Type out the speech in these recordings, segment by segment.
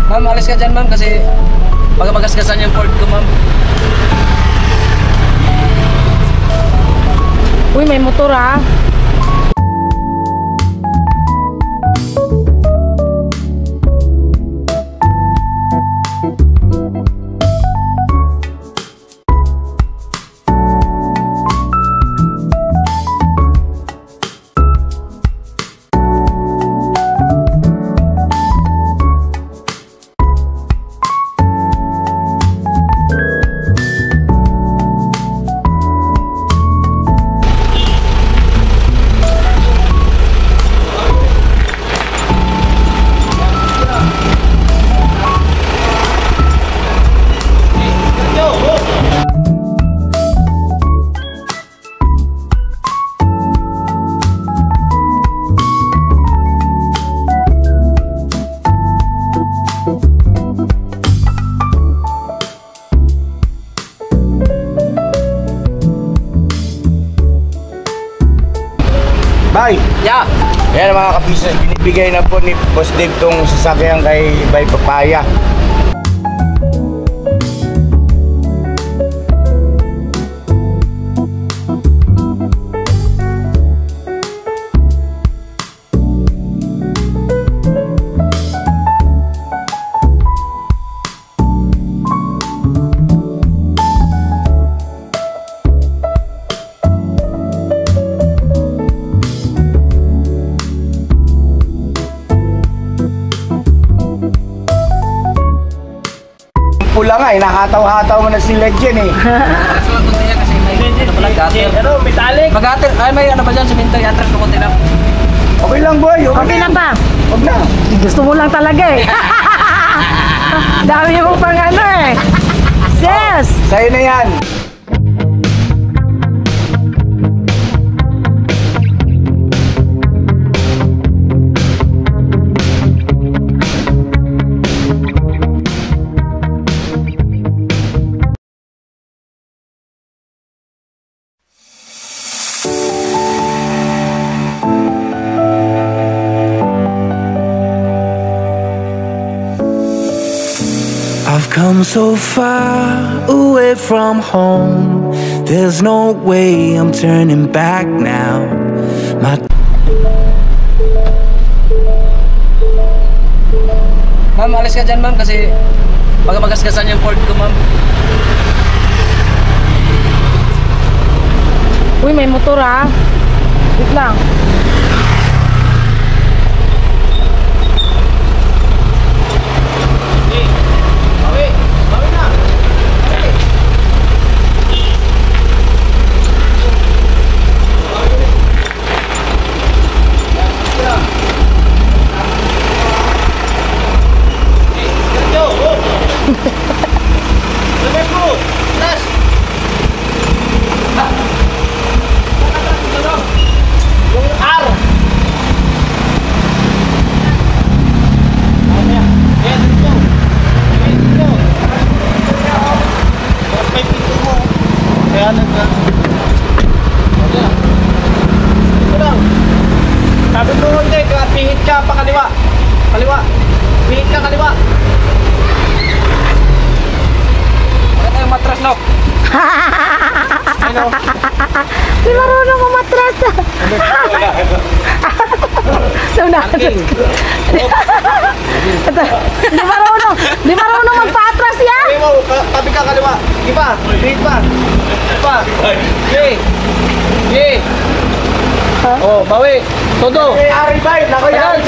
Ma'am, alis ka dyan, ma'am, kasi magagasgasan yung port ko, ma'am. Uy, may motor ah. Bay! Yeah! Yan mga kapisan, binibigay na po ni Boss Dave tong sasakyan kay Bay Papaya. Pula nga, nakataw-hataw mo na si Legend eh. Kasi may gutter. Ano, metallic? Mag-gutter. Ay, may ano ba dyan? Siminto, i-attract ko konti lang. Okay lang boy, Okay lang ba? Huwag na. Gusto mo lang talaga eh. Dami mo pang ano eh. Sis! Sa'yo na yan. I've come so far away from home. There's no way I'm turning back now. Ma'am, alis ka dyan, ma'am, kasi magagasgasan yung port ko, ma'am. Uy, may motor ah. Wait lang. Sabi mo hindi, pihit ka pa kaliwa. Kaliwa. Pihit ka kaliwa. Bakit tayong matras, no? Ano? Di marunong umatras. Di marunong magpa-atras yan. Sabi mo, tabi ka kaliwa. Di pa. Pihit pa. Di pa. Okay. Okay. Oh, bawi. Todo. Hey, Ari Bay, nako yan.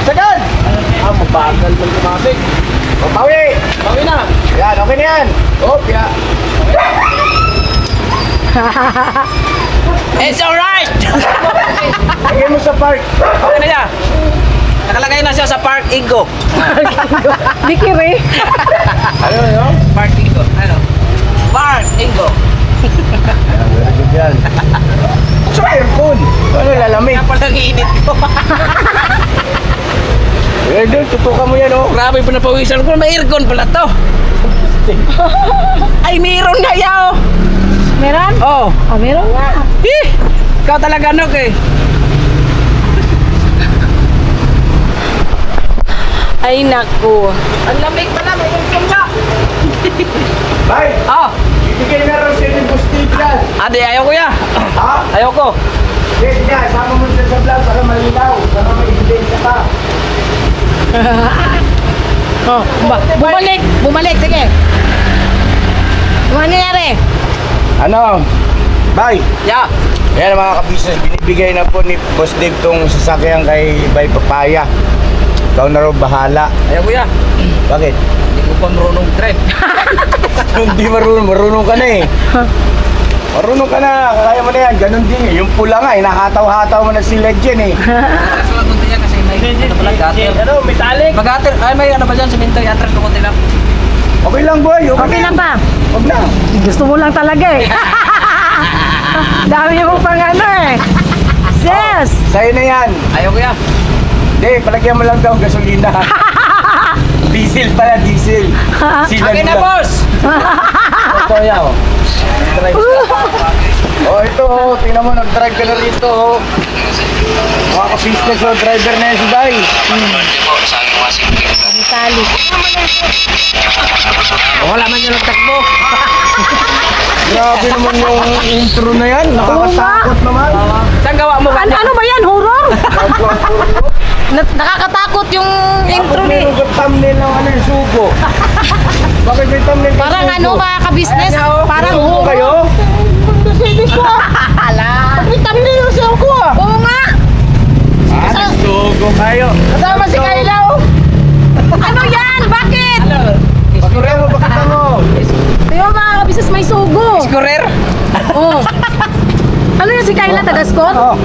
Sagad. Ah, mabagal man lumapit. O, bawi. Bawi na. Yan, okay na yan. Oh, ya. It's alright! Lagay mo sa park. Okay na siya. Nakalagay na siya sa Park Ingo. Bikiri. Ano yun? Park Ingo. Ano? Park Ingo. Very good yan. Sa aircon. Ano, lalamig. Kaya pala nag-iinit ko. Eh, doon, tutukan mo yan, oh. Grabe pa napawisan ko. May aircon pala to. Ay, meron na yaw. Meron? Oh. Ah, meron nga. Ikaw talaga, Nok, eh. Ay, naku. Ang lamig pa na, may kumla. Bay, Ah, ibigay na raw siya ni Boss Dave yan. ade, ayaw ko ya. Ha? Ayaw ko. Yes, yeah, sama mo siya sa vlog para malinaw. Para ma-evidence ka. Oh, bumalik. Bumalik, sige. Ano nangyari? Ano? Bay, Ya. yan mga kabisnes, binibigay na po ni Boss Dave tong sasakyan kay Bay Papaya. Ikaw na raw bahala. Ayaw ko ya. Bakit? Hindi ko pa marunong drive. Hindi marunong ka na eh. Marunong ka na, kaya mo na yan. Ganon din eh. Yung pula nga, hinahataw-hataw mo na si Legend eh. Kaso lang kunti yan kasi may ano pala gutter. Ano, metallic. Mag-gutter. Ay, may ano ba dyan? Simento. I-atras ko kunti lang. Okay lang boy, Okay lang ba? Huwag na. Gusto mo lang talaga eh. Dami mo pang ano eh. Sis! Sa'yo na yan. Ayaw ko ya. Hindi, palagyan mo lang daw gasolina. Diesel pala, diesel. Silan Akin mo na, lang. boss! Ito yaw. Oh, ito oh. Tingnan mo, nag-drive ka na rito oh. Mga ka-business oh, driver na yan si Bay. Metallic. Wala man yung nagtakbo. Grabe naman yung intro na yan. Nakakatakot naman. Saan gawa mo ba? Ano ba yan? Horror? Nakakatakot yung intro ni. Meron ka thumbnail ng ano yung sugo. Bakit may thumbnail ng Parang sugo? ano mga ka-business? Parang Sugo horror. kayo? Hala. May thumbnail yung sugo ah. Oo nga. Sugo kayo. Kasama si Kayla oh. Ano yan? Bakit? Pakure mo, pakita mo. Tayo mga ka-business may sugo. Scorer? Oh. Ano yan si Kayla? Taga-score? Oh.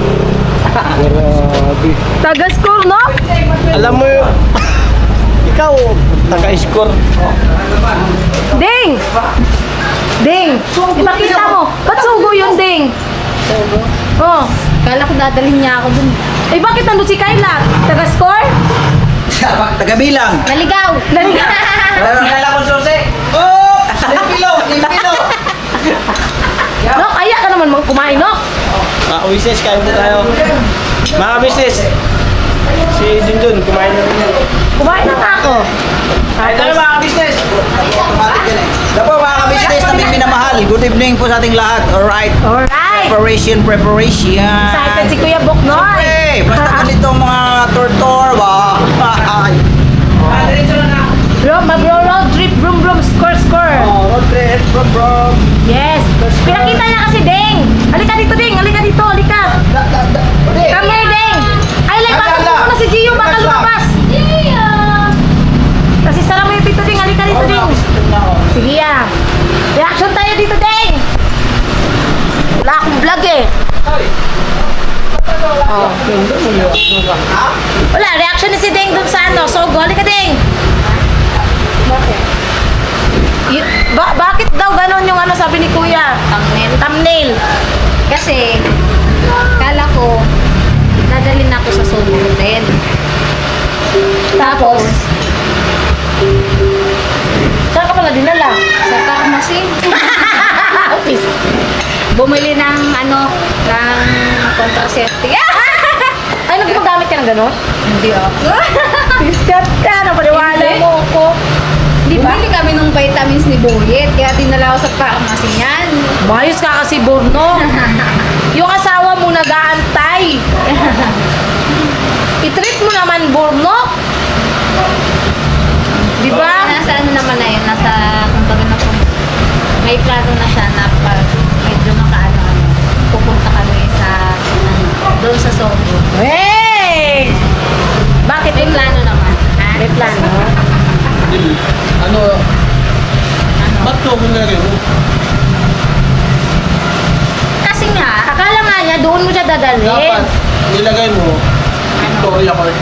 Grabe. Taga-score no? Alam mo yun. Ikaw, taga-score. Ding! Ding! Ipakita mo. Ba't sugo yun, Ding? Sugo? Oh. Kala ko dadalhin niya ako dun. Eh, bakit nandun si Kayla? Taga-score? Tagabilang. Naligaw! Naligaw! Kailangan ko susi. Oh! Limpilo! Limpilo! No, kaya ka naman kumain, no? Mga business, kain po tayo. Mga business, si Junjun, kumain na rin yun. Kumain na nga ako. Ay, tayo mga business. Ito po mga ka-business namin minamahal. Good evening po sa ating lahat. Alright. Alright! Preparation. Excited si Kuya Boknoy. Hey, basta ganito mga tortor ba? Ay. Mag-road trip, brum brum, score score. Road trip, bro. Yes. Pinakita niya kasi, Ding. Halika dito, Ding. Halika dito, halika. Come here, Ding. Ay, like, pasok mo na si Gio. Baka lumabas. Gio. Kasi sarang mo yung pito, Ding. Halika dito, Ding. Sige, ah. Reaction tayo dito, Ding. Wala akong vlog, eh. Oh. Wala, reaction ni si Ding dun sa ano. So, halika, Ding. Bakit daw ganon yung ano sabi ni Kuya? Thumbnail. Thumbnail. Kasi, kala ko, dadalhin ako sa Soho Hotel. Tapos, saan ka pala dinala? Sa pharmacy. Bumili ng ng contraceptive. Ay, nagpagamit ka ng ganon? Hindi ako. Piskat ka, napaniwala Hindi. mo ako. Di ba? Bumili kami ng vitamins ni Boyet, kaya dinala ko sa pharmacy niyan. Mayos ka kasi, Borno. Yung asawa mo nag-aantay. I-treat mo naman, Borno. Di ba? Nasa ano naman na yun, kumbaga na may plano na siya na pag medyo pupunta kami sa, doon sa Soho. Hey! Bakit? May plano naman. Ha? May plano? Ba't to kung nalagay mo? Kasi nga, Akala nga niya, doon mo siya dadalhin. Dapat, nilagay mo, Victoria Court.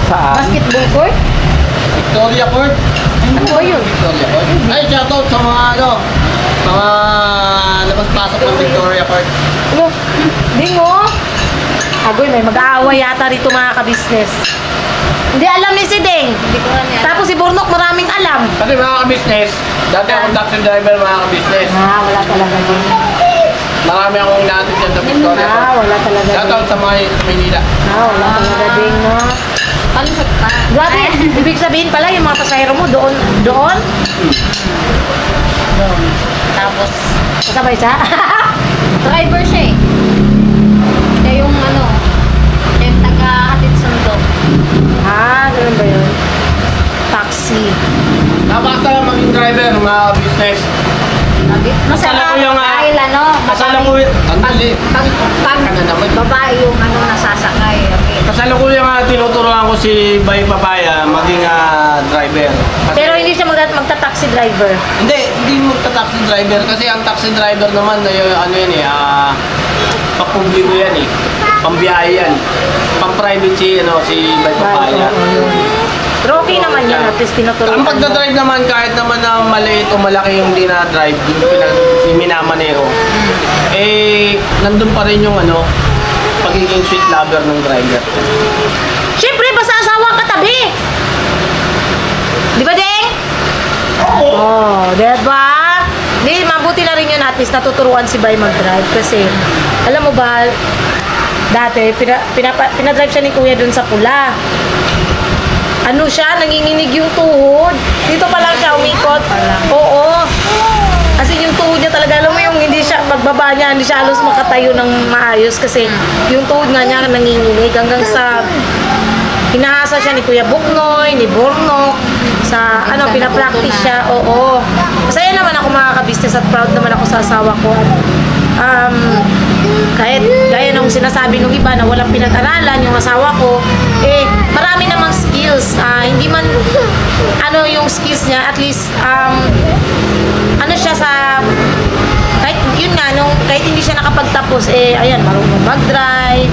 Saan? Basketball court? Victoria Court? Ano ba yun? Victoria Court? Ay, shoutout sa mga mga labas-pasok ng Victoria Court. Ano? Ding mo? Agoy, may mag-aaway yata rito mga ka-business. Hindi alam ni si Ding. hindi ko na niya. Tapos si Burnok maraming alam. Kasi mga ka-business, dati akong taxi driver mga ka-business. Ah, wala talaga din. Marami akong natin dyan sa Victoria. Wala talaga Shoutout ding. sa mga Manila. Wala talaga ding, no? Palusot pa. Grabe, ibig sabihin pala yung mga pasahero mo doon? Doon. Tapos, Kasabay siya? driver siya eh. Siya yung ano, siya yung taga-hatid sundo. Ganun ba yun? Taxi. Napakasal lang maging driver, mga business. Masarap ko yung, dahil ano, Kasala ko yung... Andali. pag Ka na naman. babae yung ano nasasakay. Okay. Kasalukuyang tinuturuan ko si Bay Papaya maging driver. Pero hindi siya magta-taxi driver. Hindi magta-taxi driver kasi ang taxi driver naman ano yan eh, papubliko yan eh. Pambiyahe yan. Pang-private si Bay Papaya. Pero okay naman yun, at least tinuturuan Ang mo. pagdadrive naman, kahit naman na maliit o malaki yung dinadrive, yung minamaneho, nandun pa rin yung pagiging sweet lover ng driver. Siyempre, basta asawa katabi! Di ba, Deng? Oo. Diba? Di, mabuti na rin yun, at least natuturuan si Bay mag-drive. Kasi, alam mo ba, dati, pinadrive siya ni Kuya dun sa pula. Ano siya, nanginginig yung tuhod. Dito pa lang siya umikot. Oo. Kasi yung tuhod niya talaga, alam mo yung hindi siya, pagbaba niya, hindi siya halos makatayo ng maayos. Kasi yung tuhod nga niya nanginginig hanggang sa hinahasa siya ni Kuya Buknoy, ni Bornok, sa pinapractice siya. Oo. Masaya naman ako mga ka-business at proud naman ako sa asawa ko. Kahit gaya nung sinasabi nung iba na walang pinag-aralan yung asawa ko, marami namang skills. Hindi man yung skills niya, at least siya sa kahit yun nga kahit hindi siya nakapagtapos ayan, marunong mag-drive,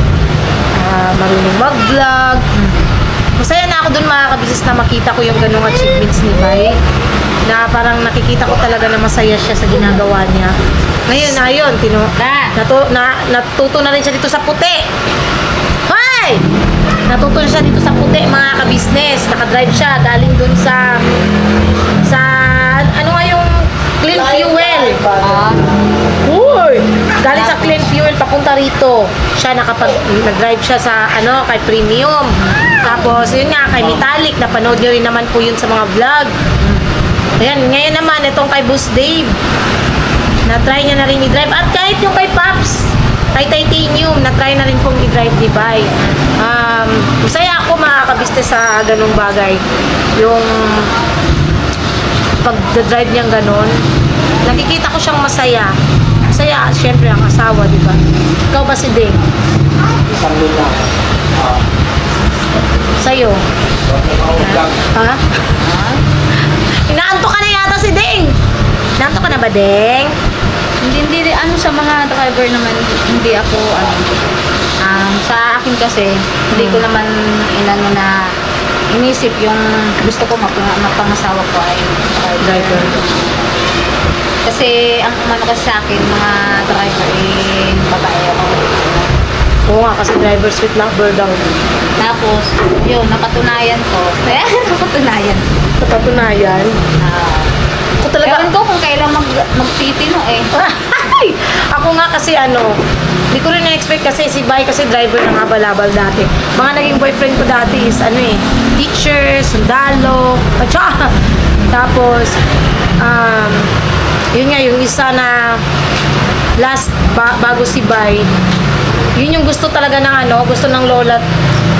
marunong mag-vlog. Masaya na ako dun mga kabisnes na makita ko yung ganung achievements ni Bay, na parang nakikita ko talaga na masaya siya sa ginagawa niya. Ngayon, natuto na rin siya dito sa puti. Hi! Natuto na siya dito sa puti, mga kabisnes. Nakadrive siya, galing dun sa ano nga yung clean fuel. Uy! Galing sa clean fuel, papunta rito. Siya nag-drive siya sa kay Premium. Tapos, yun nga, kay Metallic. Napanood nyo rin naman po yun sa mga vlog. Ayan, ngayon naman, itong kay Boss Dave. Na-try niya na rin i-drive. At kahit yung kay Pops, kay Titanium, na-try na rin pong i-drive ni Bay. Masaya ako mga kabisnes sa ganung bagay. Yung pag-drive niyang ganon, nakikita ko siyang masaya. Masaya, syempre, ang asawa, di ba? Ikaw ba si Ding? Isang luna. Sa'yo? Ha? Inaanto ka na yata si Ding! Inaanto ka na ba, Ding? Hindi sa mga driver naman, hindi ako sa akin kasi hindi ko naman inisip yung gusto ko mapangasawa ko ay driver. Kasi ang kasi sa akin mga driver babae ako. Oo nga, kasi driver sweet lover daw. Tapos yun, napatunayan ko. Napatunayan. Ako talaga. Ewan ko kung kailan magtitino Ako nga kasi hindi ko rin na-expect kasi si Bay kasi driver ng abal-abal dati. Mga naging boyfriend ko dati is teacher, sundalo, tapos yun nga yung isa na last bago si Bay, yun yung gusto talaga ng gusto ng lola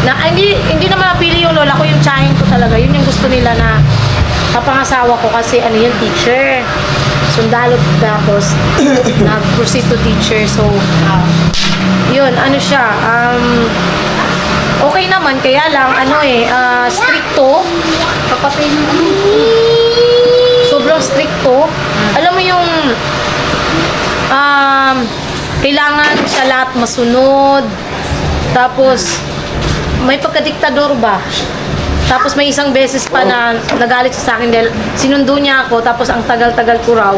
na hindi na mapili yung lola ko, yung tiyahin ko talaga. Yun yung gusto nila na kapangasawa ko kasi yung teacher, sundalo, tapos nag-proceed to teacher. So yun, siya okay naman, kaya lang stricto. kapatid ng Sobrang stricto. Alam mo yung kailangan sa lahat masunod. Tapos may pagkadiktador ba? Tapos may isang beses pa na nagalit siya sa akin dahil sinundo niya ako, tapos ang tagal-tagal ko raw.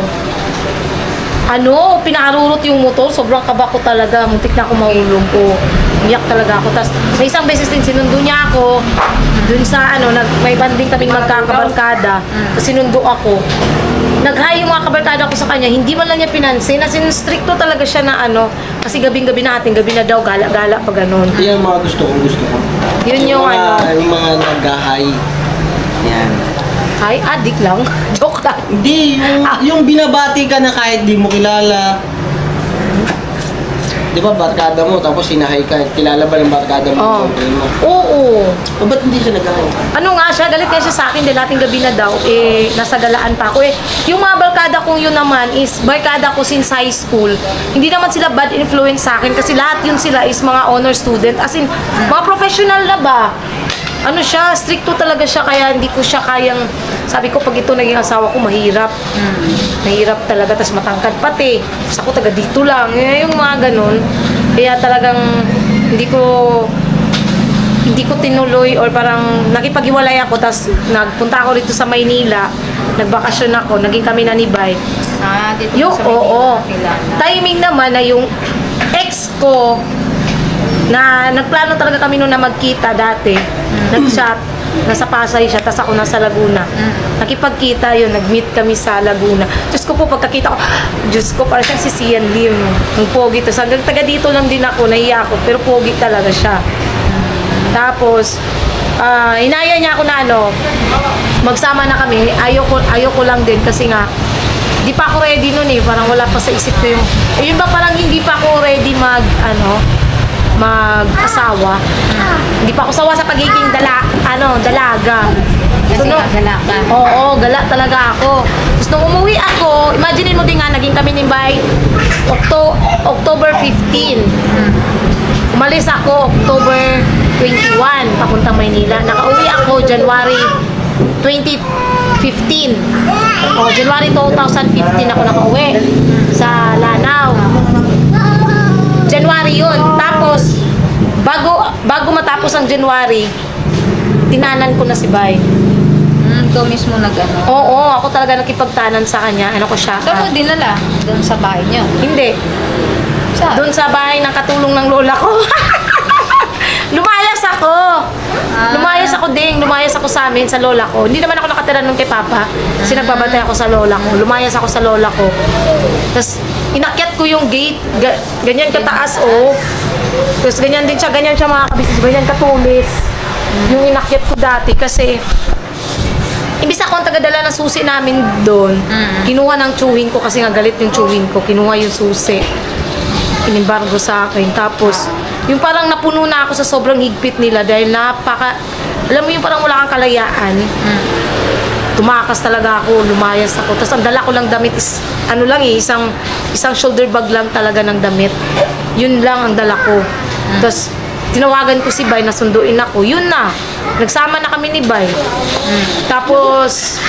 Pinakarurot yung motor, sobrang kaba ko talaga, muntik na ako mahulog ko. Umiyak talaga ako. Tapos, may isang beses din sinundo niya ako. Dun sa may banding kaming magkakabarkada. Tapos sinundo ako. Nag-hi yung mga kabarkada ko sa kanya. Hindi man lang niya pinansin. As in, stricto talaga siya na kasi gabing-gabi natin. Gabi na daw, gala-gala pa ganun. Yan ang mga gusto ko. Yun yung Yung mga nag-hi. Yan. Hi, adik lang. Joke lang. Hindi, yung binabati ka na kahit di mo kilala. Di ba, barkada mo, tapos sinahay ka. Kilala ba ng barkada mo? Oo. O ba't hindi siya nag-hi? Ano nga siya, galit nga siya sa akin dahil nating gabi na daw, nasa galaan pa ako. Yung mga barkada kong yun naman is barkada ko since high school. Hindi naman sila bad influence sa akin kasi lahat yun sila is mga honor student. As in, mga professional na ba? Ano siya, stricto talaga siya kaya hindi ko siya kayang, sabi ko pag ito naging asawa ko, mahirap. Mahirap talaga, tas matangkad pati. Tas ako taga dito lang, yung mga ganun. Kaya talagang hindi ko tinuloy or parang nakipag-iwalay ako, tas nagpunta ako dito sa Maynila, nagbakasyon ako, naging kami na ni Bay. Dito Yung, sa oo. Kilala. Timing naman na yung ex ko, na nagplano talaga kami noon na magkita dati. Nag-chat, nasa Pasay siya, tas ako nasa Laguna. Nakipagkita yun, nag-meet kami sa Laguna. Diyos ko po, pagkakita ko, Diyos ko, parang siyang si Sian Lim. Ang pogi to. Hanggang taga dito lang din ako, nahiya ako, pero pogi talaga siya. Tapos, inaya niya ako na magsama na kami. Ayoko lang din kasi nga, di pa ako ready nun parang wala pa sa isip ko yung, yun ba parang hindi pa ako ready mag-asawa. Hindi pa ako sawa sa pagiging dalaga. Kasi So, gala ka. Oo, gala talaga ako. Tapos nung umuwi ako, imagine mo din nga, naging kami ni Bay October 15. Umalis ako October 21, papuntang Maynila. Nakauwi ako January 2015. January 2015 ako nakauwi sa Lanao. January yun. Tapos, bago matapos ang January, tinanan ko na si Bay. Ikaw mismo nag-ano. Oo, ako talaga nakipagtanan sa kanya. Ano ko siya? Saan mo dinala? Doon sa bahay niyo? Hindi. Saan? Doon sa bahay ng katulong ng lola ko. Lumayas ako. Lumayas ako sa amin, sa lola ko. Hindi naman ako nakatira nung kay Papa. Kasi nagbabantay ako sa lola ko. Lumayas ako sa lola ko. Tapos, inakyat ko yung gate. Ganyan kataas, Tapos, ganyan din siya. Ganyan siya mga kabisnes. Ganyan katulis. Yung inakyat ko dati. Kasi, imbis ako ang tagadala ng susi namin doon, kinuha ng tsuhin ko kasi nga galit yung tsuhin ko. Kinuha yung susi. Inimbargo sa akin. Tapos, yung parang napuno na ako sa sobrang higpit nila dahil alam mo yung parang wala kang kalayaan. Tumakas talaga ako, lumayas ako. Tapos ang dala ko lang damit is, isang shoulder bag lang talaga ng damit. Yun lang ang dala ko. Tapos, tinawagan ko si Bay, nasunduin ako. Yun na. Nagsama na kami ni Bay. Tapos,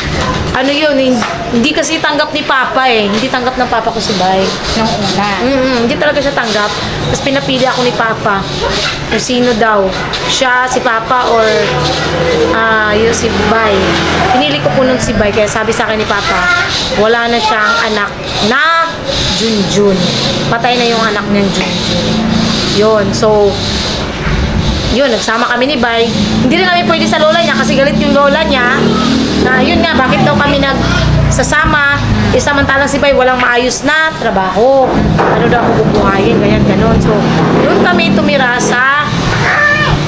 hindi kasi tanggap ni Papa Hindi tanggap ng Papa ko si Bay. Nung una. Hindi talaga siya tanggap. Tapos pinapili ako ni Papa. Kung sino daw. Siya, si Papa, or yun si Bay. Pinili ko po nun si Bay. Kaya sabi sa akin ni Papa, wala na siyang anak na Junjun. Patay na yung anak niyang Junjun. Yun. So, yun, nagsama kami ni Bay. Hindi rin namin pwede sa lola niya kasi galit yung lola niya. Na yun nga, bakit daw kami nagsasama? Samantalang si Bay walang maayos na trabaho. Ano daw ako bubuhayin, ganyan, ganon. So, doon kami tumira sa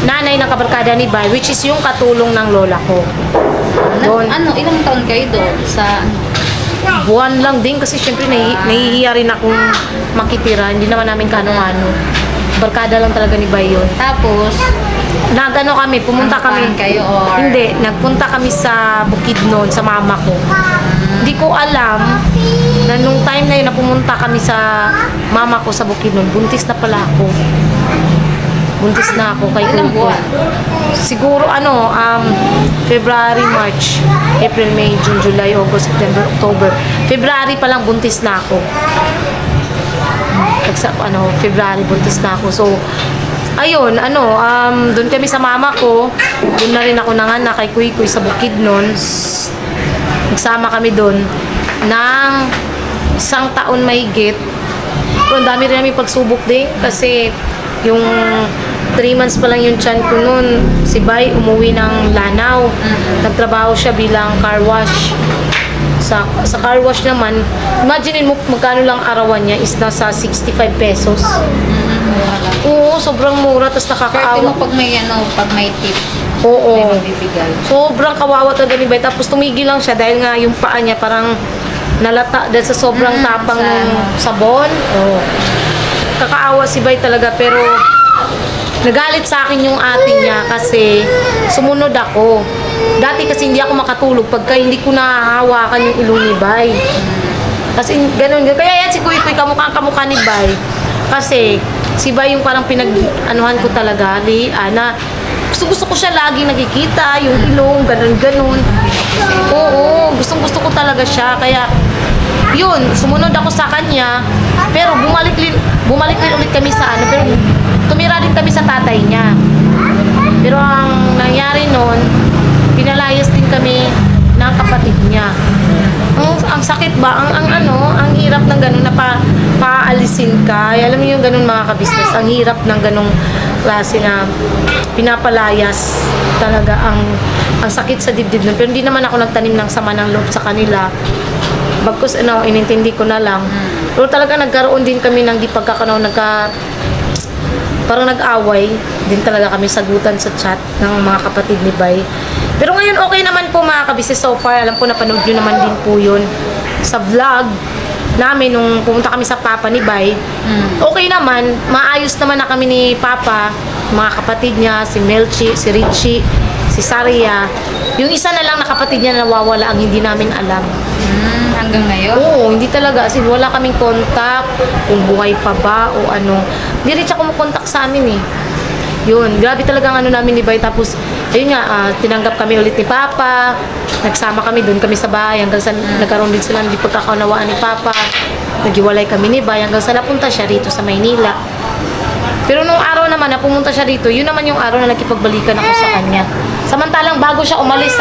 nanay ng kabarkada ni Bay, which is yung katulong ng lola ko. Doon. Ilang taon kayo doon? Sa Buwan lang din kasi syempre nahihiya rin akong makitira. Hindi naman namin kano-ano. Barkada lang talaga ni Bay yun. Tapos, pumunta kami. Kayo or? Hindi, nagpunta kami sa Bukidnon, sa mama ko. Hindi ko alam na nung time na yun na pumunta kami sa mama ko sa Bukidnon, buntis na pala ako. Buntis na ako kay Ilang Kuko. buwan? Siguro February, March, April, May, June, July, August, September, October. February pa lang buntis na ako. February buntis na ako. So, ayun, doon kami sa mama ko. Doon na rin ako nanganak kay Kuy sa Bukidnon. Nagsama kami doon ng 1 taon mahigit. Pero ang dami rin namin pagsubok din kasi Yung 3 months pa lang yung tiyan ko nun, si Bay umuwi ng Lanao. Nagtrabaho siya bilang car wash. Sa car wash naman, imagine mo magkano lang arawan niya is nasa 65 pesos. Oo, sobrang mura. Tapos Swerte mo nakakaawa. pag may tip. Oo. May mabibigay. Sobrang kawawa talaga ni Bay. Tapos tumigil lang siya dahil nga yung paa niya parang nalata dahil sa sobrang tapang sa ng ano. sabon. Oo. Kakaawa si Bay talaga pero nagalit sa akin yung ate niya kasi sumunod ako. Dati kasi hindi ako makatulog pagka hindi ko nahahawakan yung ilong ni Bay. Kasi ganun. Kaya yan si Kuy Kuy kamukha ni Bay. Kasi si Bay yung parang pinag-anuhan ko talaga. Na gusto ko siya lagi nakikita, yung ilong, ganun. Oo, gusto ko talaga siya. Kaya yun, sumunod ako sa kanya. Pero bumalik din ulit kami sa ano. Pero tumira din kami sa tatay niya. Pero ang nangyari nun, pinalayas din kami ng kapatid niya. Ang sakit ba? Ang hirap ng ganun na paalisin ka. Alam niyo yung ganun mga kabisnes. Ang hirap ng ganung klase na pinapalayas talaga ang sakit sa dibdib nun. Pero hindi naman ako nagtanim ng sama ng loob sa kanila. Bagkus inintindi ko na lang. Pero talaga nagkaroon din kami ng di pagkakanaw, parang nag-away din talaga kami sagutan sa chat ng mga kapatid ni Bay. Pero ngayon okay naman po mga kabisnes so far. Alam ko napanood nyo naman din po yun sa vlog namin nung pumunta kami sa papa ni Bay. Okay naman, maayos naman na kami ni Papa, mga kapatid niya, si Melchi, si Richie, si Saria. Yung isa na lang na kapatid niya na nawawala ang hindi namin alam. Hanggang ngayon? Oo, hindi talaga. As in, wala kaming contact kung buhay pa ba o ano. Hindi rin siya kumukontak sa amin eh. Yun, grabe talaga ang ano namin ni Bay. Tapos, ayun nga, tinanggap kami ulit ni Papa. Nagsama kami, doon kami sa bahay. Hanggang sa nagkaroon din sila hindi pagkakaunawaan ni Papa. Naghiwalay kami ni Bay. Hanggang sa napunta siya rito sa Maynila. Pero nung araw naman na pumunta siya dito, yun naman yung araw na nakipagbalikan ako sa kanya. Samantalang bago siya umalis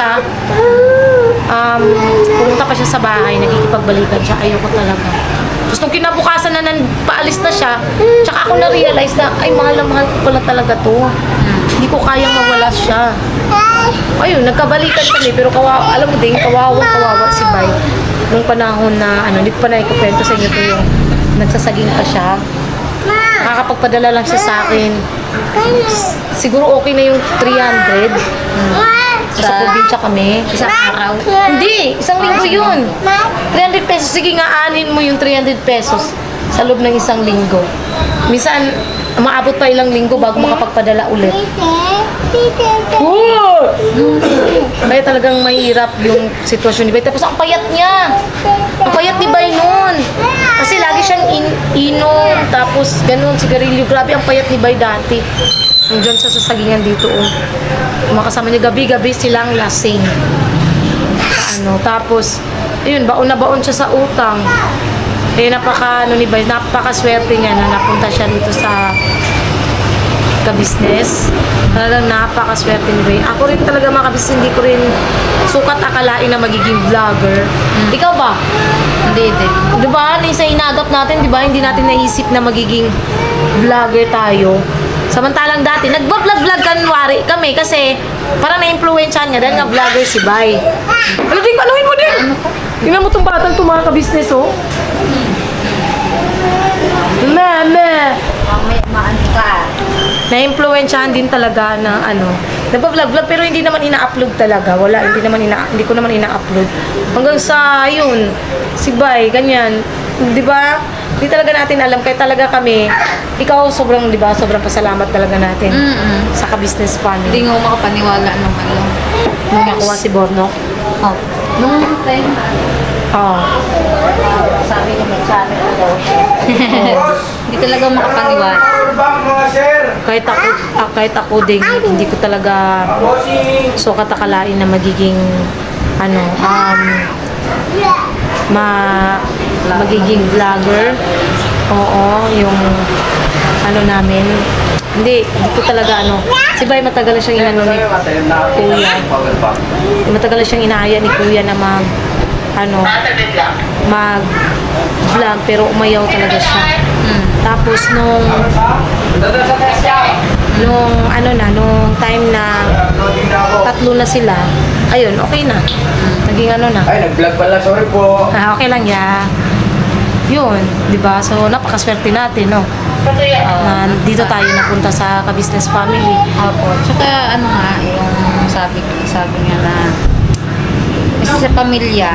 pumunta pa siya sa bahay, nakikipagbalikan siya. Ayoko talaga. Tapos nung kinabukasan na paalis na siya, tsaka ako na-realize na, ay mahal na mahal ko pala talaga to. Hindi ko kayang mawala siya. Ayun, nagkabalikan kami, pero alam mo din, kawawa si Bay. Nung panahon na, hindi ko pa naikukwento sa inyo to yung nagsasaging pa siya. Nakakapagpadala lang siya sa akin. Siguro okay na yung 300. Sa probinsya kami. Isang araw? Hindi, isang linggo yun. 300 pesos. Sige nga, anin mo yung 300 pesos sa loob ng isang linggo. Minsan, maabot pa ilang linggo bago makapagpadala ulit. Kaya talagang mahirap yung sitwasyon ni Bay. Tapos ang payat niya. Ang payat ni Bay nun. Kasi lagi siyang inom, tapos ganun, sigarilyo. Grabe ang payat ni Bay dati. Nandiyan sa sasagingan dito. Makasama niya gabi-gabi silang lasing. Tapos, ayun, baon na baon siya sa utang. Ni Bay, napakaswerte niya na napunta siya dito sa ka-business. Talagang napakaswerte ni Bay. Ako rin talaga mga ka-business, hindi ko rin sukat akalain na magiging vlogger. Ikaw ba? Hindi din. Diba? Sa inagap natin, diba? Hindi natin naisip na magiging vlogger tayo. Samantalang dati, nagba-vlog-vlog kanwari kami kasi parang na-influensyahan niya dahil nga vlogger si Bay. Anuhin mo din! Tingnan mo itong batang itong mga ka-business, oh. Maano ka? Na-influensyahan din talaga na nagpa-vlog-vlog pero hindi naman ina-upload talaga. Wala, hindi ko naman ina-upload. Hanggang sa yun, si Bay, ganyan. 'Di ba? Hindi talaga natin alam kaya talaga kami. Ikaw sobrang, 'di ba? Sobrang pasalamat talaga natin sa ka-business family. Hindi nga ako makapaniwala nung Nung nakuha si Bornok. Oh. Nung time. Sabi niya mag-channel na daw siya. Hindi talaga ako makapaniwala. Kahit ako din, hindi ko talaga sukat akalain na magiging magiging vlogger. Oo, yung namin. Hindi ko talaga Si Bay matagal na siyang inano ni Kuya. Matagal na siyang inaaya ni Kuya na mag-vlog pero umayaw talaga siya. Tapos nung nung time na tatlo na sila, ayun, okay na. Naging ano na. Ay, nag-vlog pala. Sorry po. Okay lang ya. Yun, di ba? So, napakaswerte natin, no? Na dito tayo napunta sa ka-business family. Opo. Tsaka ano nga, yung sabi nga na kasi sa pamilya,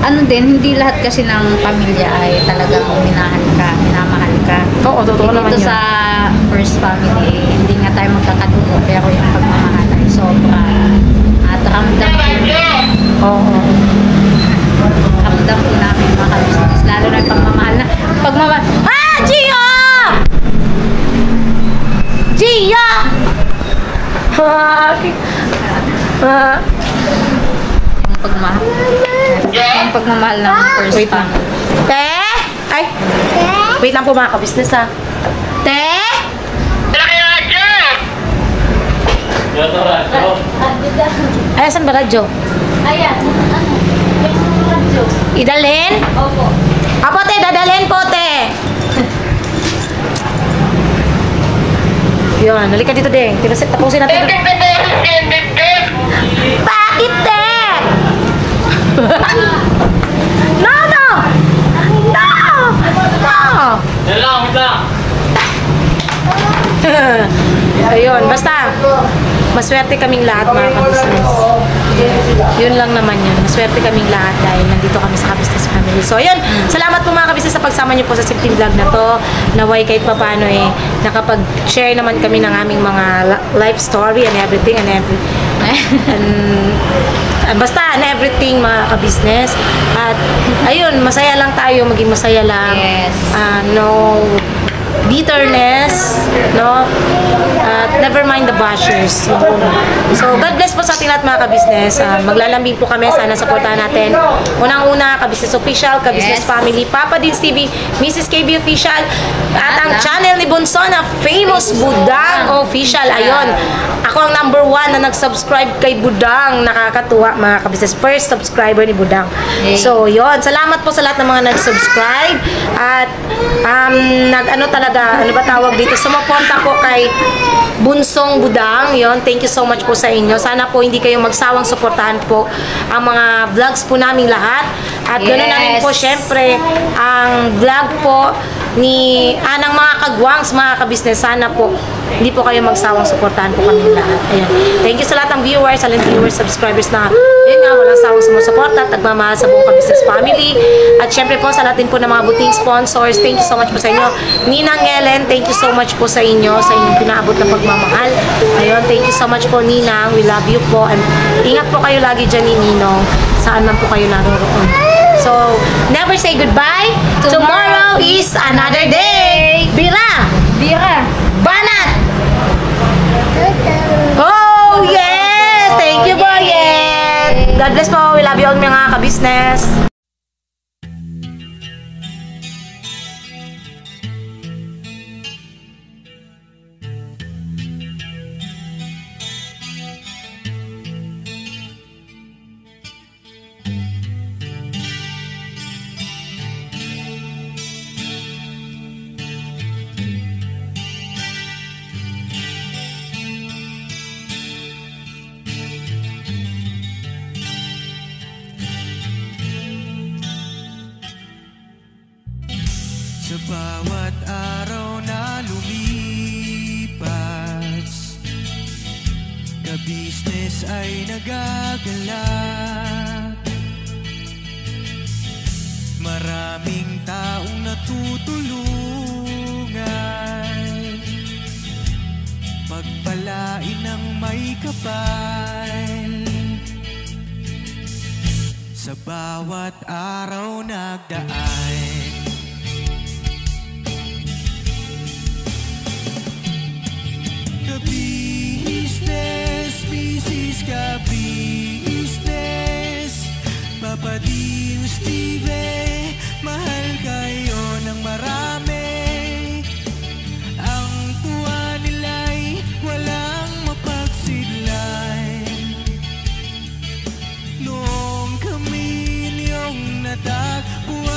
ano din, hindi lahat kasi ng pamilya ay talagang minamahal ka. Oo, totoo naman Dito yun. sa first family, hindi nga tayo magkakadugo, pero yung pagmamahal ay sobra. At ramdam ko. Oo. Ramdam ko namin mga ka-business. Lalo na yung pagmamahal. Ah! Gia! Gia! Yung pagmamahal ng first Wait lang. family. Te? Ay! Wait lang po mga ka-business ha. Te? Ay, saan ba radyo? Ayan, ano? Yung radyo. Idalhin? Opo. Apo te, dadalhin po te. Yun, halika dito ding. Tapusin natin. Bakit te? No, no! No! No! Ayun, basta maswerte kaming lahat mga ka-business. Yun lang naman yun. Maswerte kaming lahat dahil nandito kami sa ka-business family. So ayun, salamat po mga ka-business sa pagsama niyo po sa simpleng vlog na to. Naway kahit papaano nakapag-share naman kami ng aming mga life story and everything and basta and everything mga ka-business. At ayun, masaya lang tayo, maging masaya lang. Yes. No bitterness, no? Never mind the bashers. So, God bless po sa ating lahat mga ka-business. Maglalambing po kami. Sana supportahan natin. Unang-una, ka-business official, ka-business Yes. family, Papa Dins TV, Mrs. KB official, at ang channel ni Bunso na Famous Budang official. Ayun. Ako ang number 1 na nag-subscribe kay Budang. Nakakatuwa mga ka-business. First subscriber ni Budang. Yay. So, yun. Salamat po sa lahat ng mga nag-subscribe. At ano ba tawag dito? Sumuporta po kay Bunsong Budang. Yon, thank you so much po sa inyo. Sana po hindi kayo magsawang suportahan po ang mga vlogs po namin lahat. At ganoon na rin po, syempre, ang vlog po ni ng mga kagwangs, mga ka-business. Sana po hindi po kayo magsawang suportahan po kami lahat. Ayan. Thank you sa lahat ng viewers, silent viewers, subscribers na yun nga, walang sawang sumusuporta at nagmamahal sa buong ka-business family. At syempre po, sa lahat din po ng mga buting sponsors, thank you so much po sa inyo. Ninang Ellen, thank you so much po sa inyo, sa inyong pinaabot na pagmamahal. Ayun, thank you so much po Ninang, we love you po. And ingat po kayo lagi dyan ni Ninong, saan man po kayo naroroon. So, never say goodbye. Tomorrow is another day. Bira! Bira! Banat! Oh, yes! Thank you, Boyet! God bless po. We love you all mga ka-business. Sa bawat araw na lumipas, ka-business ay nagagalak. Maraming taong natutulungan, pagpalain ng may kapal. Sa bawat araw nagdaan, ka-business, business ka-business, Papa Dins TV, mahal kayo ng marami. Ang tuwa nila'y walang mapagsidlay. Noong kami niyong natagpuan,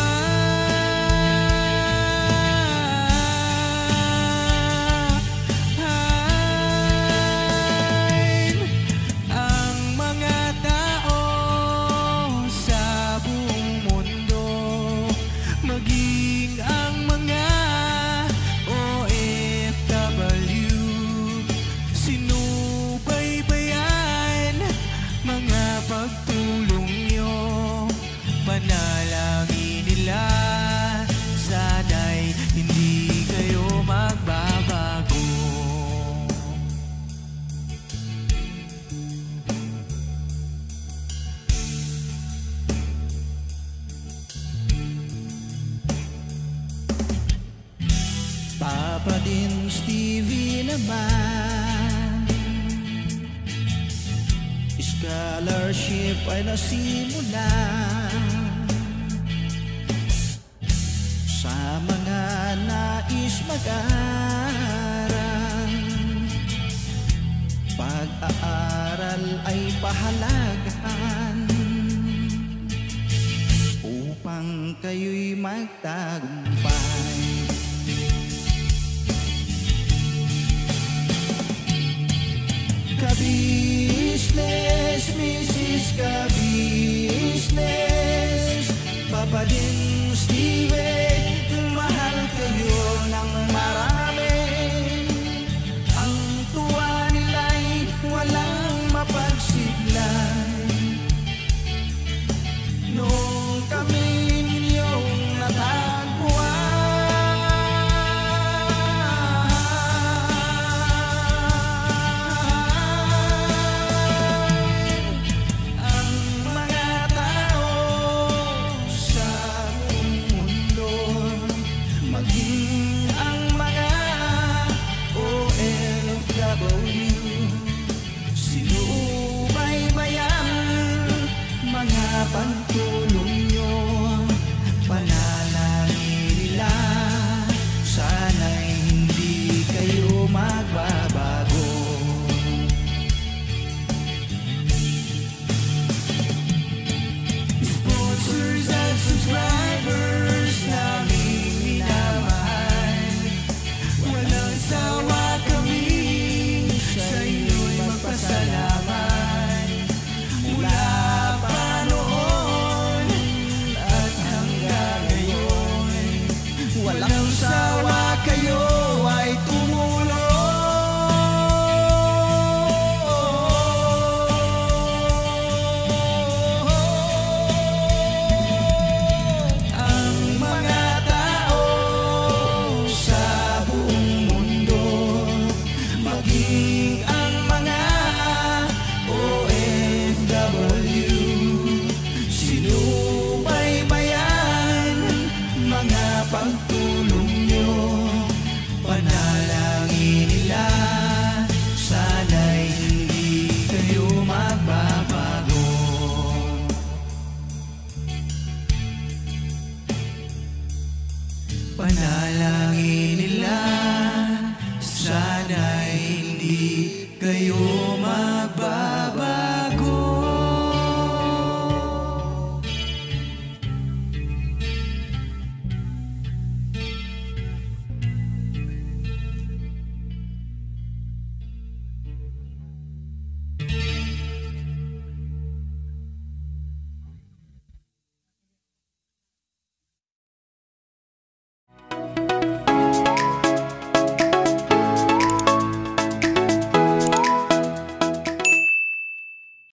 Papa din Stevie naman, scholarship ay nasimula sa mga nais mag-aral. Pag-aaral ay pahalagahan upang kayo'y magtagumpay. Ka-business, Mrs. Ka-business, Papa din Steve, mahal kayo ng marami. Ang tuwa nila'y walang mapagsiglay. Noong kami ninyong natagpuan, ang mga tao sa buong mundo, maging ang mga OFW, sinubaybayan mga pagtulong nyo. Panalangin nila, sana'y hindi kayo magbabago. Sponsors at subscribers namin minamahal, walang sawa kami sa inyo'y magpasalamat. Mula pa noon at hanggang ngayon, walang sawa kayo ay tumulong. Ang mga tao sa buong mundo, maging ang mga OFW, sinubaybayan mga pagtulong nyo. Panalangin nila, sana'y hindi kayo magbabago. Panalangin nila, sana'y hindi kayo